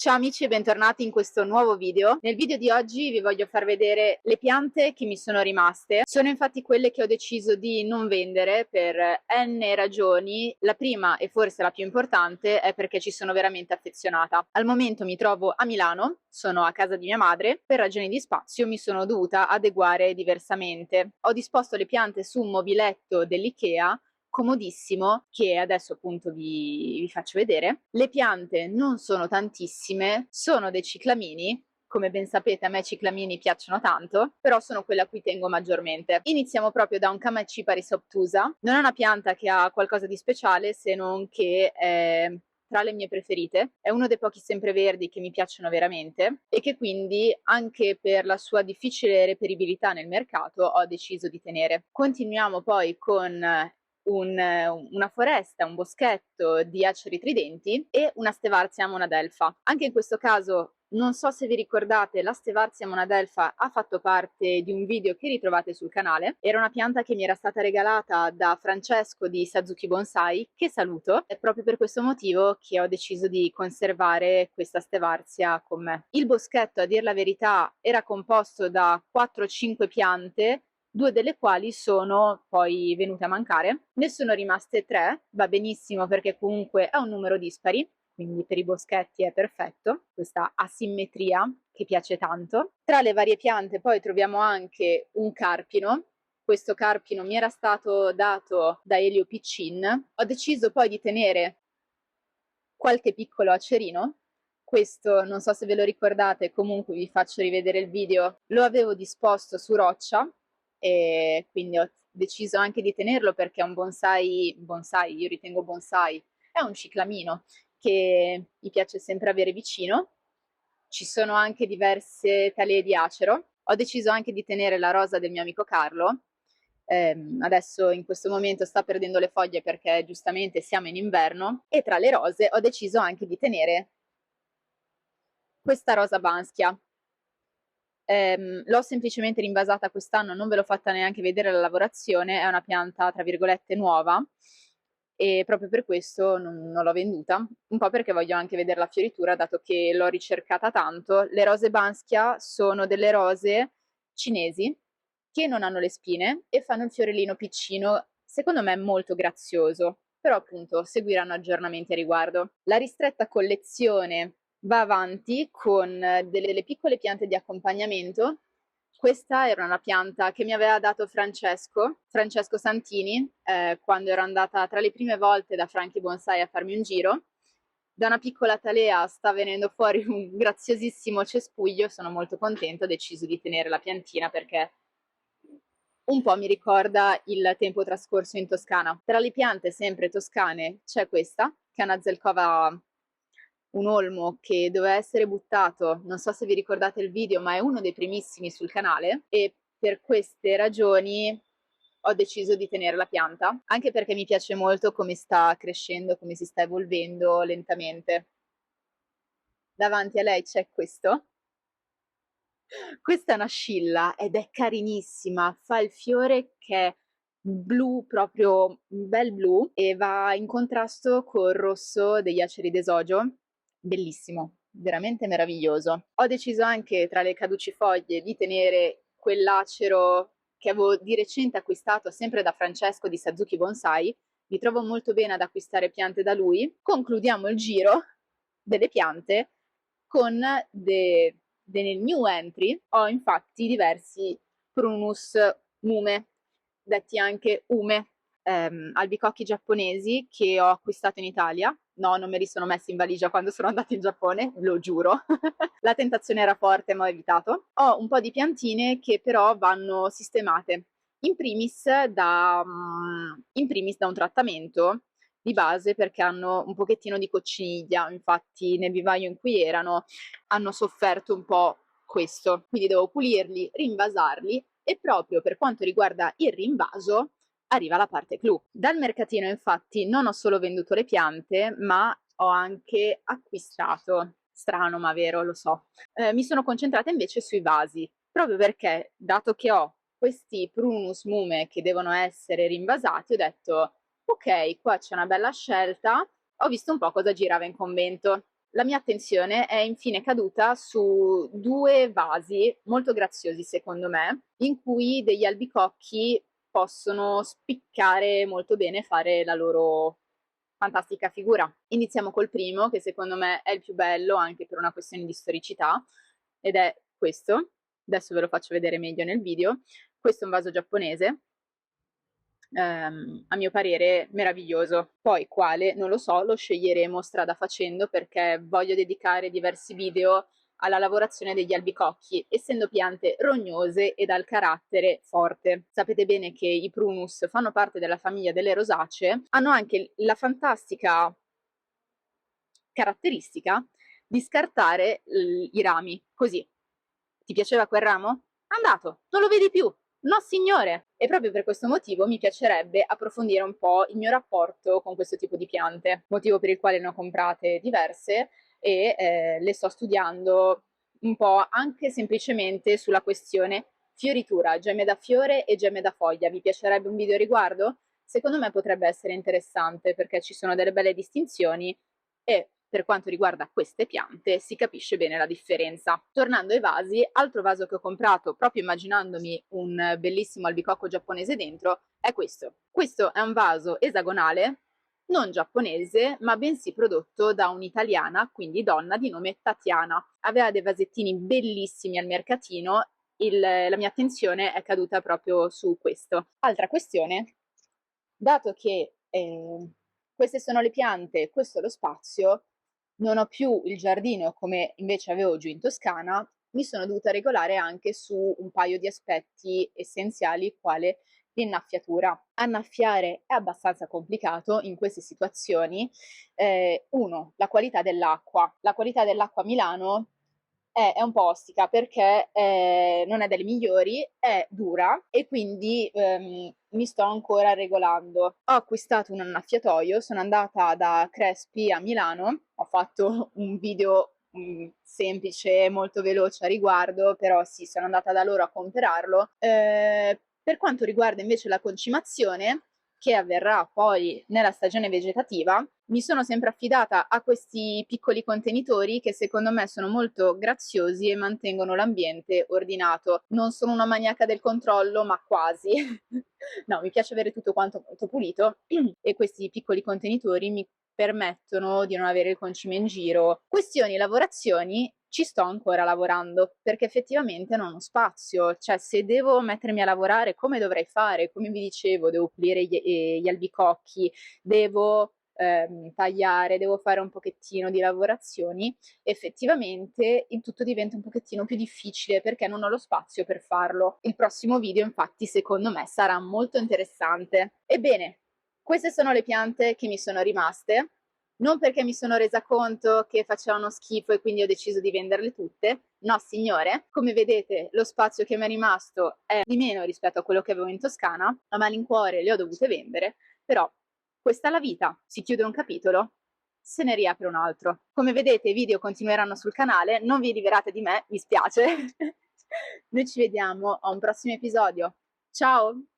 Ciao amici e bentornati in questo nuovo video. Nel video di oggi vi voglio far vedere le piante che mi sono rimaste. Sono infatti quelle che ho deciso di non vendere per n ragioni. La prima e forse la più importante è perché ci sono veramente affezionata. Al momento mi trovo a Milano, sono a casa di mia madre, per ragioni di spazio mi sono dovuta adeguare diversamente. Ho disposto le piante su un mobiletto dell'IKEA comodissimo che adesso appunto vi faccio vedere. Le piante non sono tantissime, sono dei ciclamini. Come ben sapete a me i ciclamini piacciono tanto, però sono quelle a cui tengo maggiormente. Iniziamo proprio da un Camacciparis obtusa. Non è una pianta che ha qualcosa di speciale se non che è tra le mie preferite, è uno dei pochi sempreverdi che mi piacciono veramente e che quindi anche per la sua difficile reperibilità nel mercato ho deciso di tenere. Continuiamo poi con una foresta, un boschetto di aceri tridenti e una Stevarzia monadelfa. Anche in questo caso non so se vi ricordate, la Stevarzia monadelfa ha fatto parte di un video che ritrovate sul canale. Era una pianta che mi era stata regalata da Francesco di Sazuki Bonsai, che saluto. È proprio per questo motivo che ho deciso di conservare questa Stevarzia con me. Il boschetto, a dir la verità, era composto da 4-5 piante, due delle quali sono poi venute a mancare. Ne sono rimaste 3, va benissimo perché comunque è un numero dispari, quindi per i boschetti è perfetto, questa asimmetria che piace tanto. Tra le varie piante poi troviamo anche un carpino. Questo carpino mi era stato dato da Elio Piccin. Ho deciso poi di tenere qualche piccolo acerino. Questo non so se ve lo ricordate, comunque vi faccio rivedere il video. Lo avevo disposto su roccia e quindi ho deciso anche di tenerlo perché è un bonsai, io ritengo bonsai, è un ciclamino che mi piace sempre avere vicino. Ci sono anche diverse talee di acero. Ho deciso anche di tenere la rosa del mio amico Carlo. Adesso in questo momento sta perdendo le foglie perché giustamente siamo in inverno, e tra le rose ho deciso anche di tenere questa rosa Banskia. L'ho semplicemente rinvasata quest'anno, non ve l'ho fatta neanche vedere la lavorazione, è una pianta tra virgolette nuova e proprio per questo non l'ho venduta, un po' perché voglio anche vedere la fioritura dato che l'ho ricercata tanto. Le rose Banskia sono delle rose cinesi che non hanno le spine e fanno il fiorellino piccino, secondo me molto grazioso, però appunto seguiranno aggiornamenti a riguardo. La ristretta collezione va avanti con delle piccole piante di accompagnamento. Questa era una pianta che mi aveva dato Francesco Santini, quando ero andata tra le prime volte da Franchi Bonsai a farmi un giro. Da una piccola talea sta venendo fuori un graziosissimo cespuglio, sono molto contenta, ho deciso di tenere la piantina perché un po' mi ricorda il tempo trascorso in Toscana. Tra le piante sempre toscane c'è questa, che è una zelkova, un olmo che doveva essere buttato, non so se vi ricordate il video, ma è uno dei primissimi sul canale e per queste ragioni ho deciso di tenere la pianta, anche perché mi piace molto come sta crescendo, come si sta evolvendo lentamente. Davanti a lei c'è questo. Questa è una scilla ed è carinissima, fa il fiore che è blu, proprio un bel blu, e va in contrasto col rosso degli aceri d'esogio. Bellissimo, veramente meraviglioso. Ho deciso anche tra le caducifoglie di tenere quell'acero che avevo di recente acquistato sempre da Francesco di Sazuki Bonsai. Mi trovo molto bene ad acquistare piante da lui. Concludiamo il giro delle piante con delle new entry. Ho infatti diversi Prunus mume, detti anche ume, albicocchi giapponesi che ho acquistato in Italia. No, non me li sono messi in valigia quando sono andata in Giappone, lo giuro. La tentazione era forte, ma ho evitato. Ho un po' di piantine che però vanno sistemate. In primis da un trattamento di base perché hanno un pochettino di cocciniglia, infatti nel vivaio in cui erano hanno sofferto un po' questo, quindi devo pulirli, rinvasarli e proprio per quanto riguarda il rinvaso arriva la parte clou. Dal mercatino infatti non ho solo venduto le piante, ma ho anche acquistato, strano ma vero, lo so, mi sono concentrata invece sui vasi, proprio perché dato che ho questi Prunus mume che devono essere rinvasati, ho detto ok, qua c'è una bella scelta, ho visto un po' cosa girava in convento. La mia attenzione è infine caduta su due vasi molto graziosi secondo me, in cui degli albicocchi possono spiccare molto bene e fare la loro fantastica figura. Iniziamo col primo, che secondo me è il più bello anche per una questione di storicità, ed è questo. Adesso ve lo faccio vedere meglio nel video. Questo è un vaso giapponese, a mio parere meraviglioso. Poi quale, non lo so, lo sceglieremo strada facendo, perché voglio dedicare diversi video alla lavorazione degli albicocchi, essendo piante rognose e dal carattere forte. Sapete bene che i prunus fanno parte della famiglia delle rosacee, hanno anche la fantastica caratteristica di scartare i rami, così. Ti piaceva quel ramo? Andato, non lo vedi più. No, signore! E proprio per questo motivo mi piacerebbe approfondire un po' il mio rapporto con questo tipo di piante, motivo per il quale ne ho comprate diverse e le sto studiando un po' anche semplicemente sulla questione fioritura, gemme da fiore e gemme da foglia. Vi piacerebbe un video a riguardo? Secondo me potrebbe essere interessante perché ci sono delle belle distinzioni e per quanto riguarda queste piante si capisce bene la differenza. Tornando ai vasi, altro vaso che ho comprato proprio immaginandomi un bellissimo albicocco giapponese dentro è questo. Questo è un vaso esagonale, non giapponese, ma bensì prodotto da un'italiana, quindi donna, di nome Tatiana. Aveva dei vasettini bellissimi al mercatino, la mia attenzione è caduta proprio su questo. Altra questione, dato che queste sono le piante, questo è lo spazio, non ho più il giardino come invece avevo giù in Toscana, mi sono dovuta regolare anche su un paio di aspetti essenziali, quale l'innaffiatura. Annaffiare è abbastanza complicato in queste situazioni. Uno, la qualità dell'acqua. La qualità dell'acqua a Milano è un po' ostica perché non è delle migliori, è dura e quindi mi sto ancora regolando. Ho acquistato un annaffiatoio, sono andata da Crespi a Milano, ho fatto un video semplice, molto veloce a riguardo, però sì, sono andata da loro a comprarlo. Per quanto riguarda invece la concimazione, che avverrà poi nella stagione vegetativa, mi sono sempre affidata a questi piccoli contenitori che secondo me sono molto graziosi e mantengono l'ambiente ordinato. Non sono una maniaca del controllo, ma quasi. No, mi piace avere tutto quanto molto pulito e questi piccoli contenitori mi permettono di non avere il concime in giro. Questioni, lavorazioni, ci sto ancora lavorando perché effettivamente non ho spazio, cioè se devo mettermi a lavorare come dovrei fare, come vi dicevo, devo pulire gli albicocchi, devo tagliare, devo fare un pochettino di lavorazioni, effettivamente il tutto diventa un pochettino più difficile perché non ho lo spazio per farlo. Il prossimo video infatti secondo me sarà molto interessante. Ebbene, queste sono le piante che mi sono rimaste, non perché mi sono resa conto che facevano schifo e quindi ho deciso di venderle tutte, no signore, come vedete lo spazio che mi è rimasto è di meno rispetto a quello che avevo in Toscana, a malincuore le ho dovute vendere, però questa è la vita, si chiude un capitolo, se ne riapre un altro. Come vedete i video continueranno sul canale, non vi liberate di me, mi spiace. Noi ci vediamo a un prossimo episodio. Ciao!